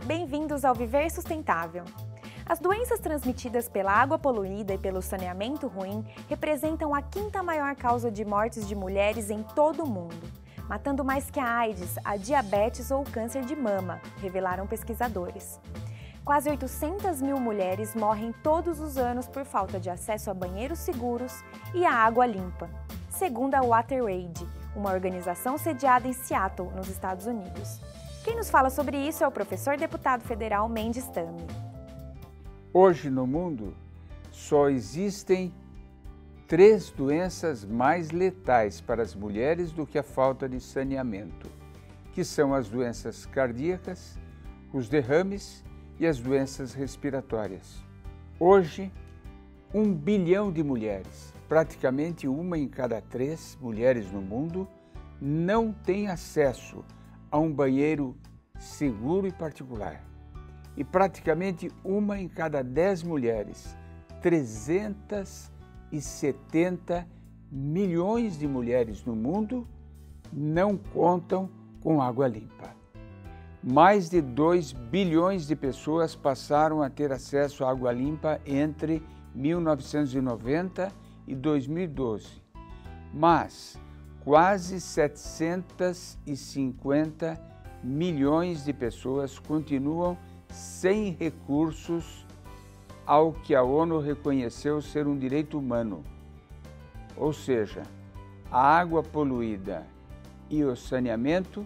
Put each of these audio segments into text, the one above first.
Bem-vindos ao Viver Sustentável. As doenças transmitidas pela água poluída e pelo saneamento ruim representam a quinta maior causa de mortes de mulheres em todo o mundo, matando mais que a AIDS, a diabetes ou o câncer de mama, revelaram pesquisadores. Quase 800 mil mulheres morrem todos os anos por falta de acesso a banheiros seguros e a água limpa, segundo a WaterAid, uma organização sediada em Seattle, nos Estados Unidos. Quem nos fala sobre isso é o professor deputado federal Mendes Tame. Hoje no mundo só existem 3 doenças mais letais para as mulheres do que a falta de saneamento, que são as doenças cardíacas, os derrames e as doenças respiratórias. Hoje, 1 bilhão de mulheres, praticamente 1 em cada 3 mulheres no mundo, não tem acesso a um banheiro seguro e particular. E praticamente 1 em cada 10 mulheres, 370 milhões de mulheres no mundo, não contam com água limpa. Mais de 2 bilhões de pessoas passaram a ter acesso à água limpa entre 1990 e 2012, mas quase 750 milhões de pessoas continuam sem recursos ao que a ONU reconheceu ser um direito humano. Ou seja, a água poluída e o saneamento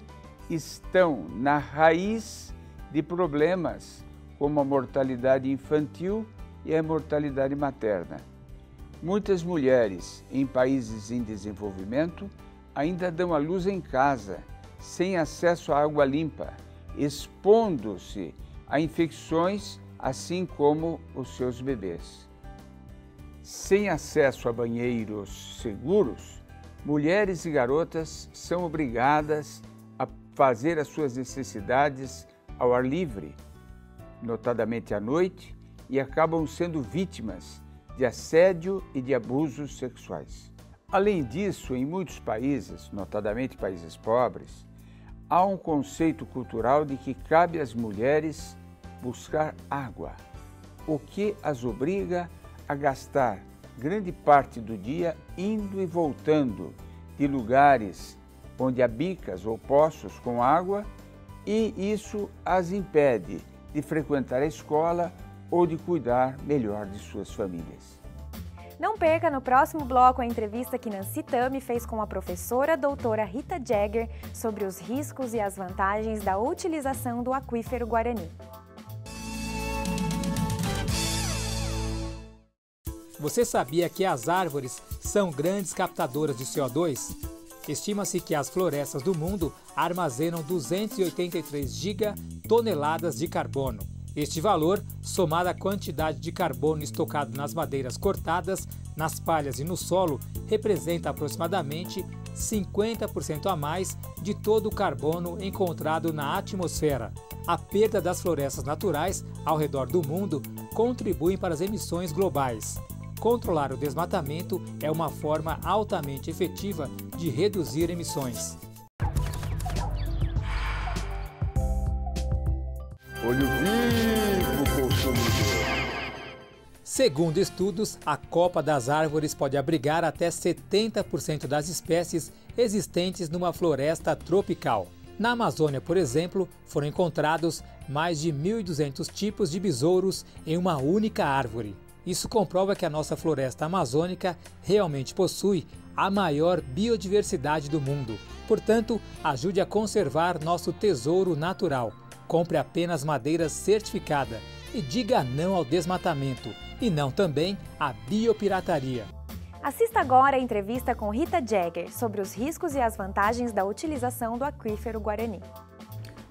estão na raiz de problemas como a mortalidade infantil e a mortalidade materna. Muitas mulheres em países em desenvolvimento ainda dão à luz em casa, sem acesso à água limpa, expondo-se a infecções, assim como os seus bebês. Sem acesso a banheiros seguros, mulheres e garotas são obrigadas a fazer as suas necessidades ao ar livre, notadamente à noite, e acabam sendo vítimas de assédio e de abusos sexuais. Além disso, em muitos países, notadamente países pobres, há um conceito cultural de que cabe às mulheres buscar água, o que as obriga a gastar grande parte do dia indo e voltando de lugares onde há bicas ou poços com água, e isso as impede de frequentar a escola ou de cuidar melhor de suas famílias. Não perca no próximo bloco a entrevista que Nancy Tame fez com a professora doutora Rita Jagger sobre os riscos e as vantagens da utilização do aquífero Guarani. Você sabia que as árvores são grandes captadoras de CO2? Estima-se que as florestas do mundo armazenam 283 gigatoneladas de carbono. Este valor, somado à quantidade de carbono estocado nas madeiras cortadas, nas palhas e no solo, representa aproximadamente 50% a mais de todo o carbono encontrado na atmosfera. A perda das florestas naturais ao redor do mundo contribui para as emissões globais. Controlar o desmatamento é uma forma altamente efetiva de reduzir emissões. Olho vivo, consumidor! Segundo estudos, a copa das árvores pode abrigar até 70% das espécies existentes numa floresta tropical. Na Amazônia, por exemplo, foram encontrados mais de 1.200 tipos de besouros em uma única árvore. Isso comprova que a nossa floresta amazônica realmente possui a maior biodiversidade do mundo. Portanto, ajude a conservar nosso tesouro natural. Compre apenas madeira certificada e diga não ao desmatamento e não também à biopirataria. Assista agora a entrevista com Rita Jagger sobre os riscos e as vantagens da utilização do aquífero Guarani.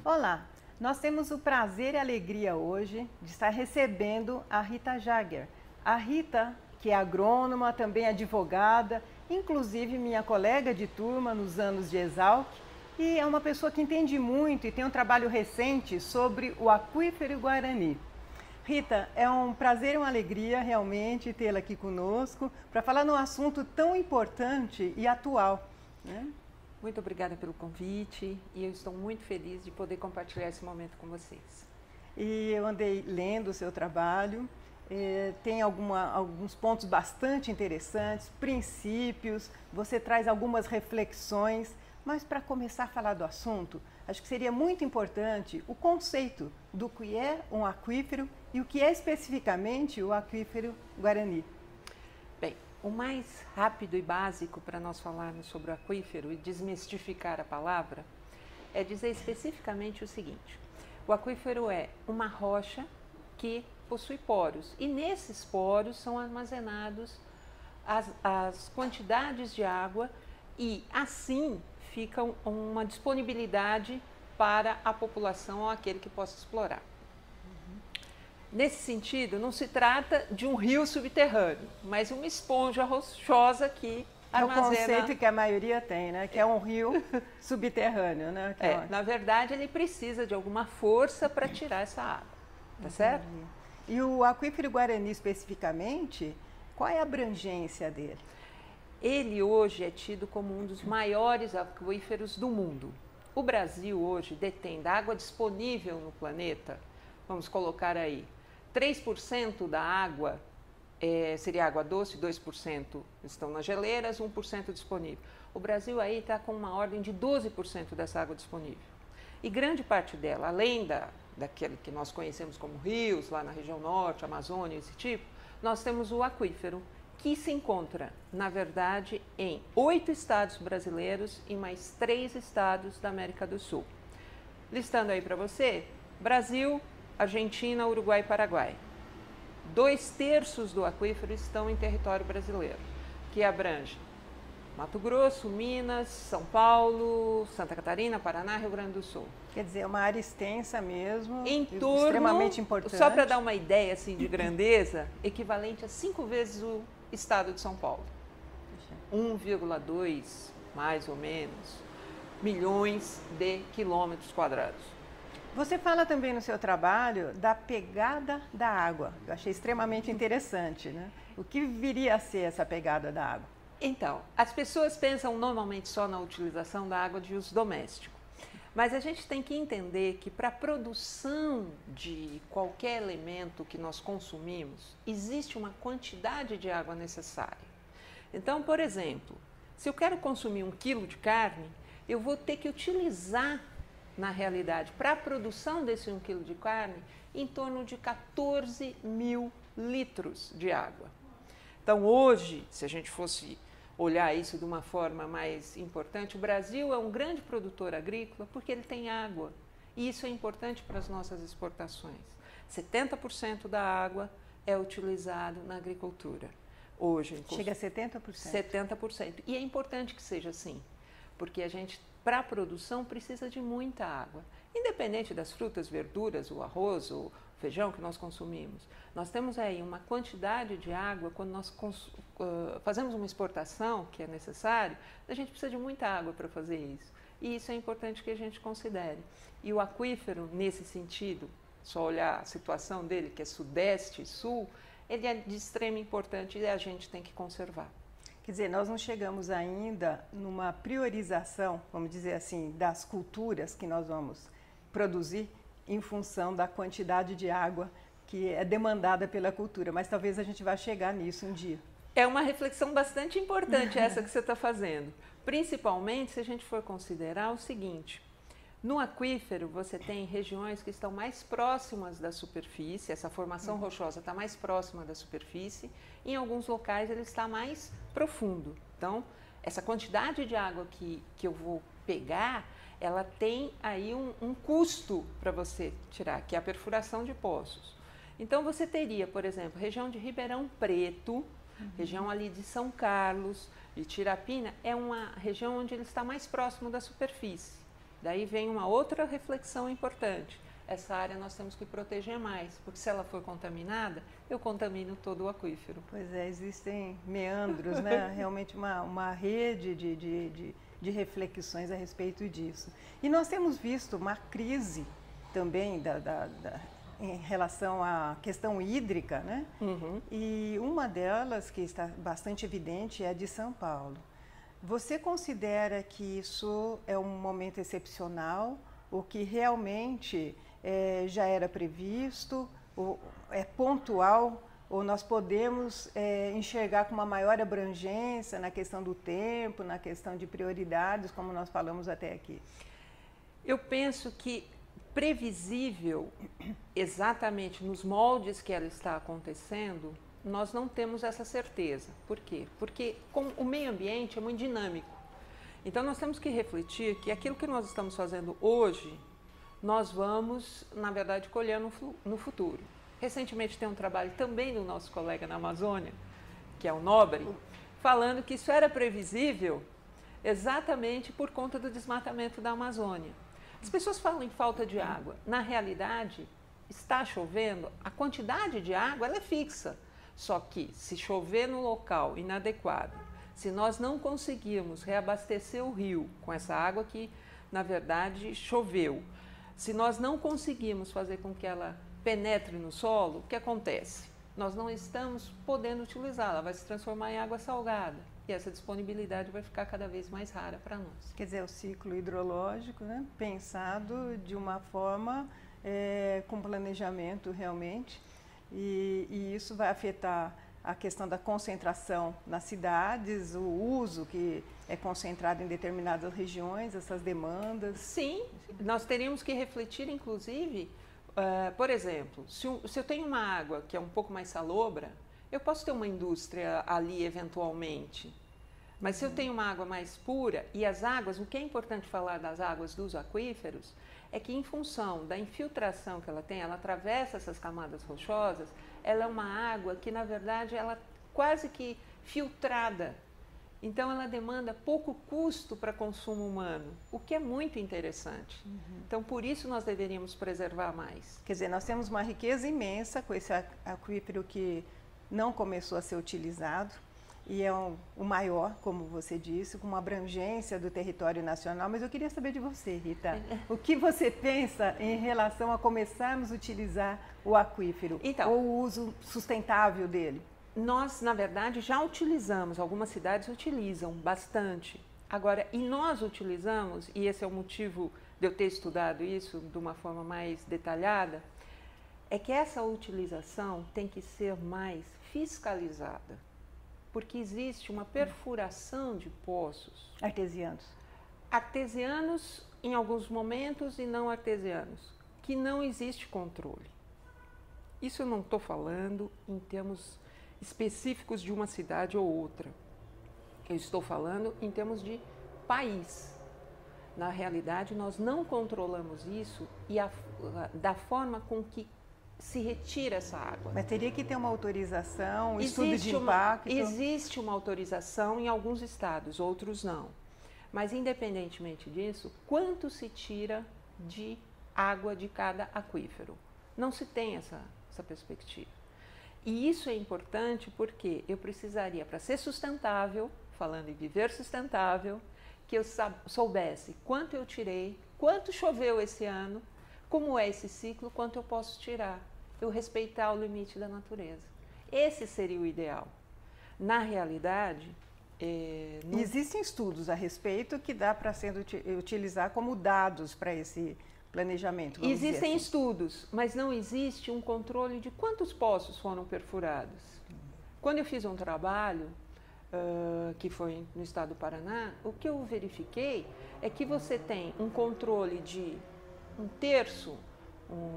Olá, nós temos o prazer e a alegria hoje de estar recebendo a Rita Jagger. A Rita, que é agrônoma, também advogada, inclusive minha colega de turma nos anos de Exalc, e é uma pessoa que entende muito e tem um trabalho recente sobre o aquífero Guarani. Rita, é um prazer e uma alegria realmente tê-la aqui conosco para falar num assunto tão importante e atual, né? Muito obrigada pelo convite e eu estou muito feliz de poder compartilhar esse momento com vocês. e eu andei lendo o seu trabalho. Tem alguns pontos bastante interessantes, princípios, você traz algumas reflexões, mas para começar a falar do assunto, acho que seria muito importante o conceito do que é um aquífero e o que é especificamente o aquífero Guarani. Bem, o mais rápido e básico para nós falarmos sobre o aquífero e desmistificar a palavra é dizer especificamente o seguinte: o aquífero é uma rocha que possui poros e nesses poros são armazenados as quantidades de água e assim fica uma disponibilidade para a população ou aquele que possa explorar. Nesse sentido, não se trata de um rio subterrâneo, mas uma esponja rochosa que armazena... É o conceito que a maioria tem, né? Que é um rio subterrâneo, né? Na verdade, ele precisa de alguma força para tirar essa água, tá certo? E o aquífero Guarani especificamente, qual é a abrangência dele? Ele hoje é tido como um dos maiores aquíferos do mundo. O Brasil hoje detém da água disponível no planeta, vamos colocar aí, 3% da água seria água doce, 2% estão nas geleiras, 1% disponível. O Brasil aí está com uma ordem de 12% dessa água disponível. E grande parte dela, além daquele que nós conhecemos como rios, lá na região norte, Amazônia, esse tipo, nós temos o aquífero, que se encontra, na verdade, em 8 estados brasileiros e mais 3 estados da América do Sul. Listando aí para você, Brasil, Argentina, Uruguai e Paraguai. 2/3 do aquífero estão em território brasileiro, que abrange Mato Grosso, Minas, São Paulo, Santa Catarina, Paraná, Rio Grande do Sul. Quer dizer, é uma área extensa mesmo, em torno, extremamente importante. Só para dar uma ideia assim, de grandeza, equivalente a 5 vezes o estado de São Paulo. 1,2, mais ou menos, milhões de quilômetros quadrados. Você fala também no seu trabalho da pegada da água. Eu achei extremamente interessante, né? O que viria a ser essa pegada da água? Então, as pessoas pensam normalmente só na utilização da água de uso doméstico. Mas a gente tem que entender que para a produção de qualquer elemento que nós consumimos, existe uma quantidade de água necessária. Então, por exemplo, se eu quero consumir 1 quilo de carne, eu vou ter que utilizar, na realidade, para a produção desse 1 quilo de carne, em torno de 14 mil litros de água. Então, hoje, se a gente fosse olhar isso de uma forma mais importante, o Brasil é um grande produtor agrícola porque ele tem água. E isso é importante para as nossas exportações. 70% da água é utilizado na agricultura. Hoje, chega a 70%? 70%. E é importante que seja assim, porque a gente, para a produção, precisa de muita água. Independente das frutas, verduras, o arroz, o feijão que nós consumimos. Nós temos aí uma quantidade de água, quando nós fazemos uma exportação, que é necessário, a gente precisa de muita água para fazer isso. E isso é importante que a gente considere. E o aquífero, nesse sentido, só olhar a situação dele, que é sudeste e sul, ele é de extrema importância e a gente tem que conservar. Quer dizer, nós não chegamos ainda numa priorização, vamos dizer assim, das culturas que nós vamos produzir em função da quantidade de água que é demandada pela cultura, mas talvez a gente vá chegar nisso um dia. É uma reflexão bastante importante essa que você está fazendo, principalmente se a gente for considerar o seguinte: no aquífero você tem regiões que estão mais próximas da superfície, essa formação rochosa está mais próxima da superfície, em alguns locais ele está mais profundo. Então, essa quantidade de água que eu vou pegar, ela tem aí um custo para você tirar, que é a perfuração de poços. Então, você teria, por exemplo, região de Ribeirão Preto, região ali de São Carlos, de Tirapina, é uma região onde ele está mais próximo da superfície. Daí vem uma outra reflexão importante. Essa área nós temos que proteger mais, porque se ela for contaminada, eu contamino todo o aquífero. Pois é, existem meandros, né? Realmente uma rede de reflexões a respeito disso. E nós temos visto uma crise também em relação à questão hídrica, né? E uma delas, que está bastante evidente, é a de São Paulo. Você considera que isso é um momento excepcional ou que realmente já era previsto, ou é pontual, ou nós podemos enxergar com uma maior abrangência na questão do tempo, na questão de prioridades, como nós falamos até aqui? Eu penso que previsível, exatamente nos moldes que ela está acontecendo, nós não temos essa certeza. Por quê? Porque o meio ambiente é muito dinâmico. Então nós temos que refletir que aquilo que nós estamos fazendo hoje, nós vamos, na verdade, colher no futuro. Recentemente tem um trabalho também do nosso colega na Amazônia, que é o Nobre, falando que isso era previsível exatamente por conta do desmatamento da Amazônia. As pessoas falam em falta de água. Na realidade, está chovendo, a quantidade de água ela é fixa. Só que se chover no local inadequado, se nós não conseguirmos reabastecer o rio com essa água que, na verdade, choveu, se nós não conseguirmos fazer com que ela penetre no solo, o que acontece? Nós não estamos podendo utilizá-la, ela vai se transformar em água salgada e essa disponibilidade vai ficar cada vez mais rara para nós. Quer dizer, o ciclo hidrológico, né, pensado de uma forma com planejamento realmente, e isso vai afetar a questão da concentração nas cidades, o uso que é concentrado em determinadas regiões, essas demandas. Sim, nós teríamos que refletir, inclusive, por exemplo, se eu tenho uma água que é um pouco mais salobra, eu posso ter uma indústria ali eventualmente. Mas se eu tenho uma água mais pura, e as águas, o que é importante falar das águas dos aquíferos, é que em função da infiltração que ela tem, ela atravessa essas camadas rochosas, ela é uma água que, na verdade, ela quase que filtrada. Então, ela demanda pouco custo para consumo humano, o que é muito interessante. Então, por isso nós deveríamos preservar mais. Quer dizer, nós temos uma riqueza imensa com esse aquífero que não começou a ser utilizado, e é o maior, como você disse, com uma abrangência do território nacional. Mas eu queria saber de você, Rita, o que você pensa em relação a começarmos a utilizar o aquífero, ou o uso sustentável dele? Nós, na verdade, já utilizamos, algumas cidades utilizam bastante. Agora, e nós utilizamos, e esse é o motivo de eu ter estudado isso de uma forma mais detalhada, é que essa utilização tem que ser mais fiscalizada. Porque existe uma perfuração de poços. Artesianos. Artesianos em alguns momentos e não artesianos, que não existe controle. Isso eu não estou falando em termos específicos de uma cidade ou outra. Eu estou falando em termos de país. Na realidade, nós não controlamos isso e da forma com que se retira essa água. Mas teria que ter uma autorização, estudo de impacto? Existe uma autorização em alguns estados, outros não. Mas, independentemente disso, quanto se tira de água de cada aquífero? Não se tem essa perspectiva. E isso é importante porque eu precisaria, para ser sustentável, falando em viver sustentável, que eu soubesse quanto eu tirei, quanto choveu esse ano, como é esse ciclo, quanto eu posso tirar. Eu respeitar o limite da natureza. Esse seria o ideal. Na realidade... Existem estudos a respeito que dá para utilizar como dados para esse planejamento. Existem estudos, mas não existe um controle de quantos poços foram perfurados. Quando eu fiz um trabalho, que foi no estado do Paraná, o que eu verifiquei é que você tem um controle de 1/3,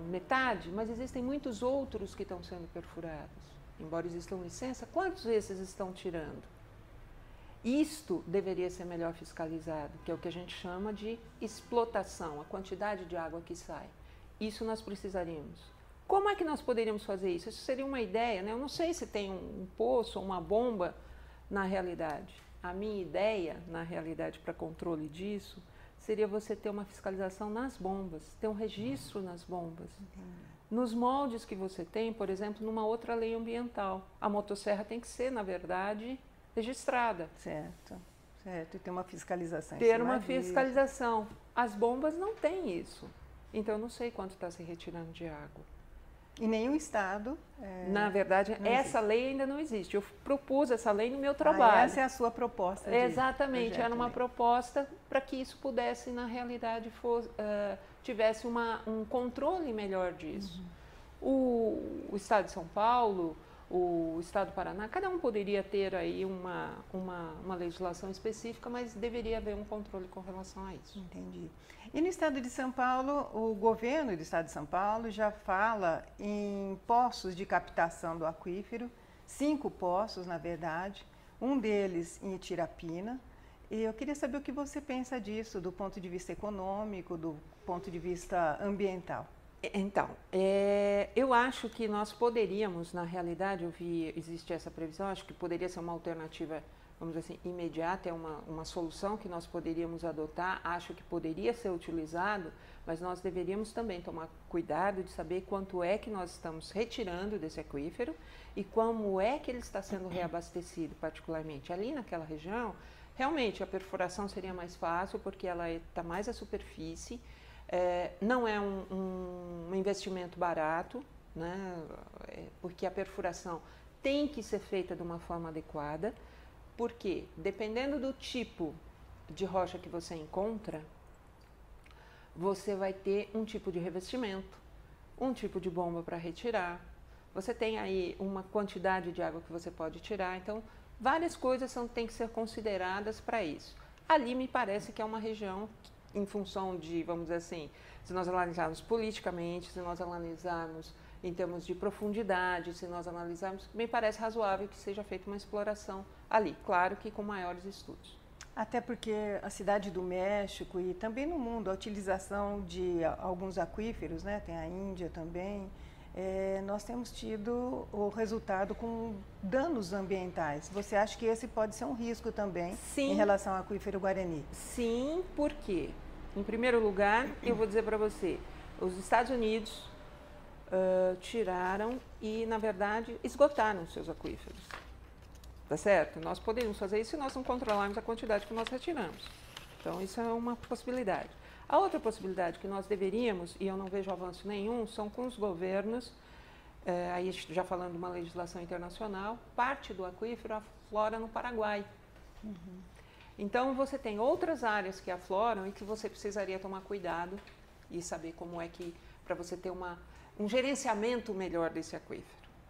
metade, mas existem muitos outros que estão sendo perfurados. Embora existam licença, quantos desses estão tirando? Isto deveria ser melhor fiscalizado, que é o que a gente chama de explotação, a quantidade de água que sai. Isso nós precisaríamos. Como é que nós poderíamos fazer isso? Isso seria uma ideia, né? Eu não sei se tem um poço ou uma bomba na realidade. A minha ideia, na realidade, para controle disso, seria você ter uma fiscalização nas bombas, ter um registro nas bombas. Nos moldes que você tem, por exemplo, numa outra lei ambiental. A motosserra tem que ser, na verdade, registrada. Certo, certo. E ter uma fiscalização. Ter uma fiscalização. As bombas não têm isso. Então, eu não sei quanto está se retirando de água. Em nenhum estado. Na verdade, essa lei ainda não existe. Eu propus essa lei no meu trabalho. Essa é a sua proposta. Exatamente, era uma proposta para que isso pudesse, na realidade, tivesse um controle melhor disso. O Estado de São Paulo, o Estado do Paraná, cada um poderia ter aí uma legislação específica, mas deveria haver um controle com relação a isso. Entendi. E no Estado de São Paulo, o governo do Estado de São Paulo já fala em poços de captação do aquífero, 5 poços, na verdade, um deles em Itirapina. E eu queria saber o que você pensa disso, do ponto de vista econômico, do ponto de vista ambiental. Então, eu acho que nós poderíamos, na realidade, existe essa previsão, acho que poderia ser uma alternativa, vamos dizer assim, imediata, é uma solução que nós poderíamos adotar, acho que poderia ser utilizado, mas nós deveríamos também tomar cuidado de saber quanto é que nós estamos retirando desse aquífero e como é que ele está sendo reabastecido, particularmente ali naquela região. Realmente, a perfuração seria mais fácil porque ela está mais à superfície. Não é um investimento barato, né? Porque a perfuração tem que ser feita de uma forma adequada, porque dependendo do tipo de rocha que você encontra, você vai ter um tipo de revestimento, um tipo de bomba para retirar, você tem aí uma quantidade de água que você pode tirar, então várias coisas têm que ser consideradas para isso. Ali me parece que é uma região em função de, vamos dizer assim, se nós analisarmos politicamente, se nós analisarmos em termos de profundidade, se nós analisarmos, me parece razoável que seja feita uma exploração ali, claro que com maiores estudos. Até porque a cidade do México e também no mundo, a utilização de alguns aquíferos, né, tem a Índia também, nós temos tido o resultado com danos ambientais. Você acha que esse pode ser um risco também em relação ao aquífero Guarani? Sim, por quê? Em primeiro lugar, eu vou dizer para você, os Estados Unidos tiraram e, na verdade, esgotaram os seus aquíferos. Tá certo? Nós podemos fazer isso se nós não controlarmos a quantidade que nós retiramos. Então, isso é uma possibilidade. A outra possibilidade que nós deveríamos, e eu não vejo avanço nenhum, são com os governos, aí já falando de uma legislação internacional, parte do aquífero aflora no Paraguai. Então, você tem outras áreas que afloram e que você precisaria tomar cuidado e saber como é que, para você ter um gerenciamento melhor desse aquífero.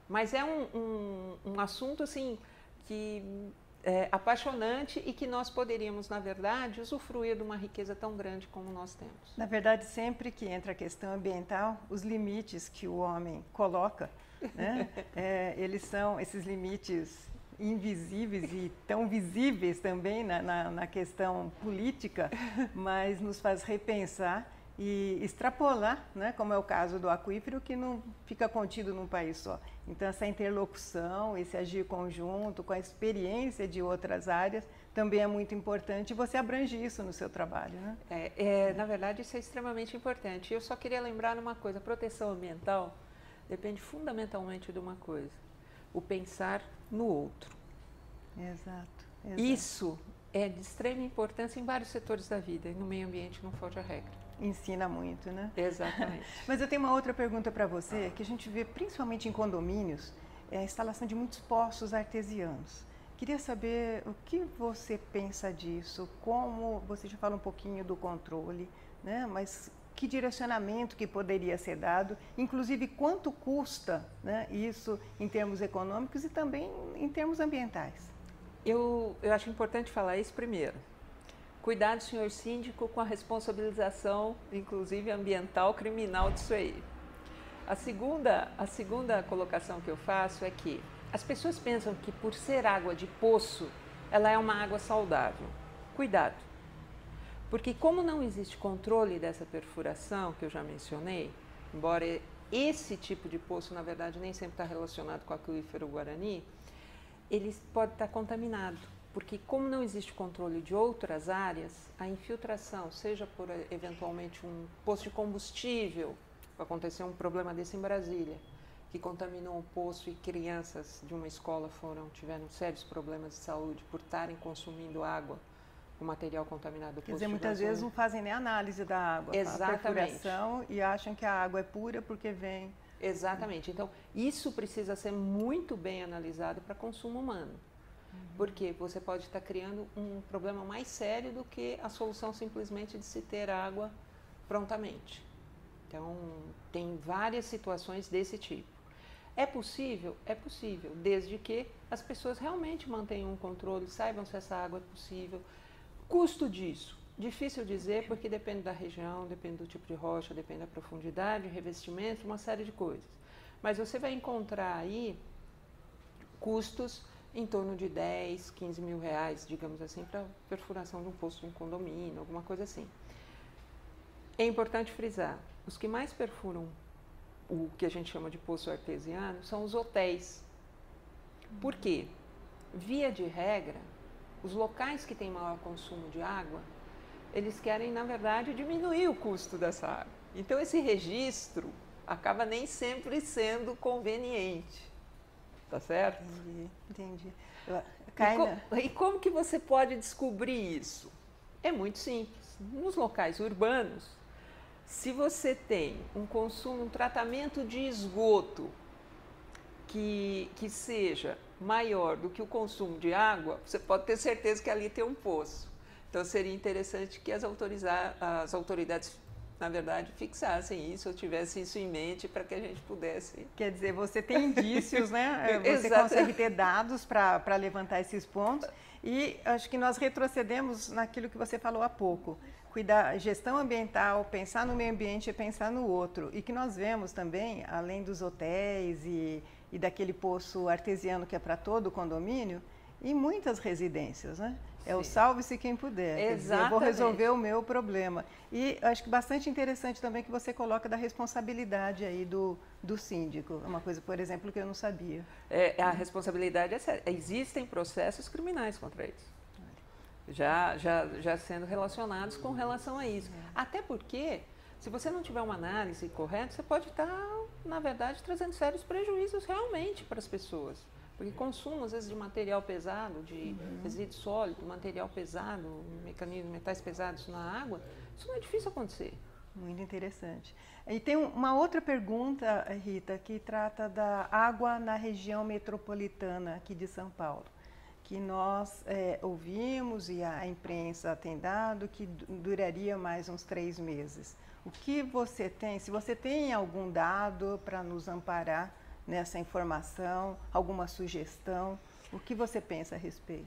Mas é um assunto, assim, que é apaixonante e que nós poderíamos, na verdade, usufruir de uma riqueza tão grande como nós temos. Na verdade, sempre que entra a questão ambiental, os limites que o homem coloca, né, eles são esses limites invisíveis e tão visíveis também na questão política, mas nos faz repensar e extrapolar, né, como é o caso do aquífero, que não fica contido num país só. Então, essa interlocução, esse agir conjunto, com a experiência de outras áreas, também é muito importante e você abrange isso no seu trabalho, né? Na verdade, isso é extremamente importante. Eu só queria lembrar uma coisa, a proteção ambiental depende fundamentalmente de uma coisa, o pensar no outro. Exato. Isso é de extrema importância em vários setores da vida, e no meio ambiente não foge a regra. Ensina muito, né? Exatamente. Mas eu tenho uma outra pergunta para você, que a gente vê principalmente em condomínios, a instalação de muitos poços artesianos. Queria saber o que você pensa disso, como, você já fala um pouquinho do controle, né? Mas que direcionamento que poderia ser dado, inclusive quanto custa, né, isso em termos econômicos e também em termos ambientais. Eu acho importante falar isso primeiro. Cuidado, senhor síndico, com a responsabilização, inclusive ambiental, criminal disso aí. A segunda colocação que eu faço é que as pessoas pensam que por ser água de poço, ela é uma água saudável. Cuidado, porque como não existe controle dessa perfuração que eu já mencionei, embora esse tipo de poço, na verdade, nem sempre está relacionado com o aquífero Guarani, ele pode estar contaminado. Porque como não existe controle de outras áreas, a infiltração, seja por eventualmente um poço de combustível, aconteceu um problema desse em Brasília, que contaminou um poço e crianças de uma escola tiveram sérios problemas de saúde por estarem consumindo água com material contaminado do poço. Quer dizer, muitas vezes não fazem nem análise da água, exatamente, a perfuração, e acham que a água é pura porque vem Exatamente. Então, isso precisa ser muito bem analisado para consumo humano. Porque você pode estar criando um problema mais sério do que a solução simplesmente de se ter água prontamente. Então, tem várias situações desse tipo. É possível? É possível, desde que as pessoas realmente mantenham um controle, saibam se essa água é possível. Custo disso? Difícil dizer, porque depende da região, depende do tipo de rocha, depende da profundidade, revestimento, uma série de coisas. Mas você vai encontrar aí custos em torno de 10, 15 mil reais, digamos assim, para perfuração de um poço de um condomínio, alguma coisa assim. É importante frisar, os que mais perfuram o que a gente chama de poço artesiano são os hotéis. Por quê? Via de regra, os locais que têm maior consumo de água, eles querem, na verdade, diminuir o custo dessa água. Então, esse registro acaba nem sempre sendo conveniente. Tá certo? Entendi. E como que você pode descobrir isso? É muito simples. Nos locais urbanos, se você tem um consumo, um tratamento de esgoto que seja maior do que o consumo de água, você pode ter certeza que ali tem um poço. Então, seria interessante que as autoridades, na verdade, fixassem isso, ou tivessem isso em mente para que a gente pudesse... Quer dizer, você tem indícios, né? Você consegue ter dados para levantar esses pontos. E acho que nós retrocedemos naquilo que você falou há pouco. Cuidar, gestão ambiental, pensar no meio ambiente e pensar no outro. E que nós vemos também, além dos hotéis e daquele poço artesiano que é para todo o condomínio, em muitas residências, né? É o salve-se quem puder. Quer dizer, eu vou resolver o meu problema. E acho que bastante interessante também que você coloca da responsabilidade aí do síndico. É uma coisa, por exemplo, que eu não sabia. A responsabilidade é séria. Existem processos criminais contra eles. Já sendo relacionados com relação a isso. Até porque, se você não tiver uma análise correta, você pode estar, na verdade, trazendo sérios prejuízos realmente para as pessoas. Porque consumo, às vezes, de material pesado, de resíduo sólido, material pesado, metais pesados na água, isso não é difícil acontecer. Muito interessante. E tem uma outra pergunta, Rita, que trata da água na região metropolitana aqui de São Paulo, que nós ouvimos e a imprensa tem dado que duraria mais uns 3 meses. O que você tem, se você tem algum dado para nos amparar nessa informação, alguma sugestão, o que você pensa a respeito?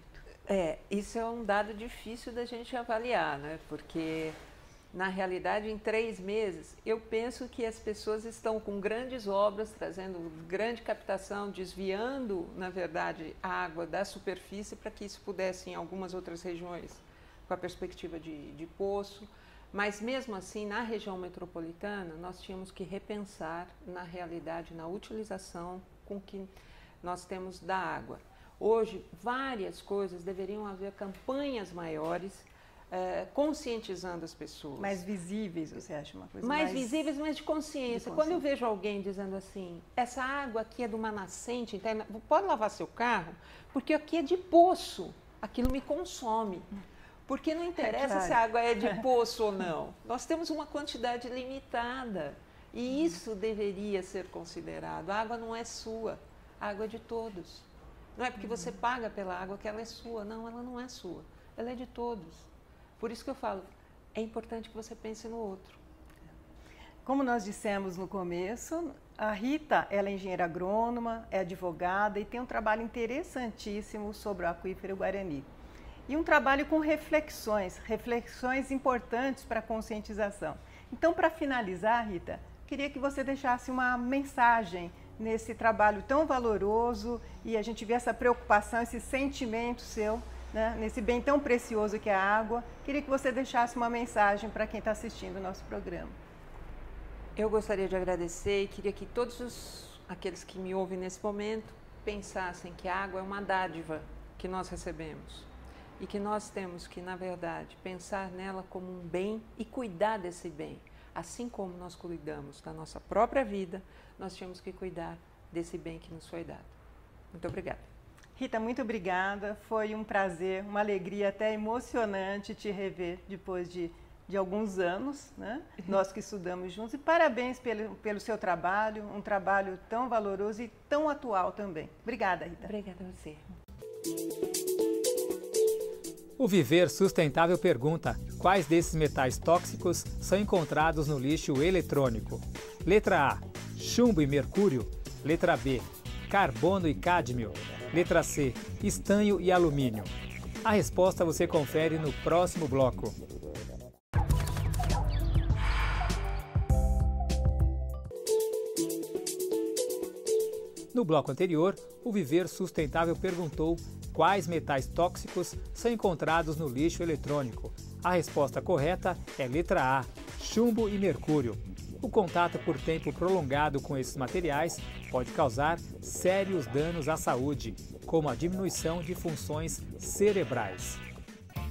Isso é um dado difícil da gente avaliar, né? Porque, na realidade, em 3 meses, eu penso que as pessoas estão com grandes obras, trazendo grande captação, desviando, na verdade, a água da superfície para que isso pudesse, em algumas outras regiões, com a perspectiva de poço. Mas, mesmo assim, na região metropolitana, nós tínhamos que repensar, na realidade, na utilização com que nós temos da água. Hoje, várias coisas, deveriam haver campanhas maiores, conscientizando as pessoas. Mais visíveis, você acha uma coisa mais visíveis, mas de consciência. Quando eu vejo alguém dizendo assim, essa água aqui é de uma nascente interna, pode lavar seu carro, porque aqui é de poço, aquilo me consome. Porque não interessa se a água é de poço ou não. Nós temos uma quantidade limitada e isso deveria ser considerado. A água não é sua, a água é de todos. Não é porque você paga pela água que ela é sua. Não, ela não é sua. Ela é de todos. Por isso que eu falo, é importante que você pense no outro. Como nós dissemos no começo, a Rita, ela é engenheira agrônoma, é advogada e tem um trabalho interessantíssimo sobre o aquífero Guarani. E um trabalho com reflexões importantes para a conscientização. Então, para finalizar, Rita, queria que você deixasse uma mensagem nesse trabalho tão valoroso e a gente vê essa preocupação, esse sentimento seu, né, nesse bem tão precioso que é a água. Queria que você deixasse uma mensagem para quem está assistindo o nosso programa. Eu gostaria de agradecer e queria que todos aqueles que me ouvem nesse momento pensassem que a água é uma dádiva que nós recebemos. E que nós temos que, na verdade, pensar nela como um bem e cuidar desse bem. Assim como nós cuidamos da nossa própria vida, nós temos que cuidar desse bem que nos foi dado. Muito obrigada. Rita, muito obrigada. Foi um prazer, uma alegria até emocionante te rever depois de de alguns anos, né? Nós que estudamos juntos, e parabéns pelo seu trabalho, um trabalho tão valoroso e tão atual também. Obrigada, Rita. Obrigada a você. O Viver Sustentável pergunta quais desses metais tóxicos são encontrados no lixo eletrônico. Letra A, chumbo e mercúrio. Letra B, carbono e cádmio. Letra C, estanho e alumínio. A resposta você confere no próximo bloco. No bloco anterior, o Viver Sustentável perguntou quais metais tóxicos são encontrados no lixo eletrônico. A resposta correta é letra A, chumbo e mercúrio. O contato por tempo prolongado com esses materiais pode causar sérios danos à saúde, como a diminuição de funções cerebrais.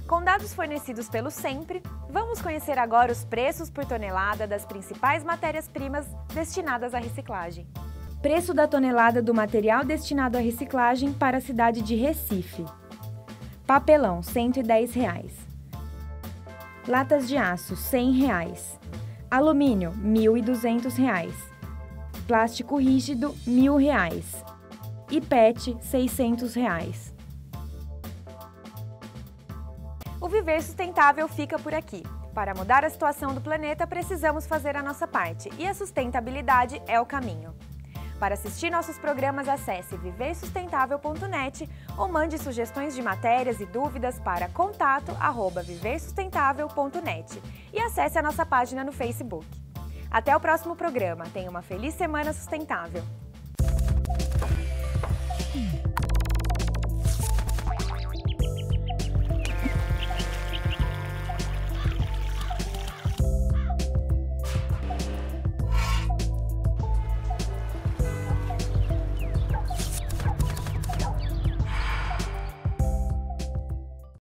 Com dados fornecidos pelo Sempre, vamos conhecer agora os preços por tonelada das principais matérias-primas destinadas à reciclagem. Preço da tonelada do material destinado à reciclagem para a cidade de Recife. Papelão, R$ 110. Latas de aço, R$ 100. Alumínio, R$ 1.200. Plástico rígido, R$ 1.000. E PET, R$ 600. O Viver Sustentável fica por aqui. Para mudar a situação do planeta, precisamos fazer a nossa parte, e a sustentabilidade é o caminho. Para assistir nossos programas, acesse viversustentável.net ou mande sugestões de matérias e dúvidas para contato@viversustentável.net e acesse a nossa página no Facebook. Até o próximo programa. Tenha uma feliz semana sustentável.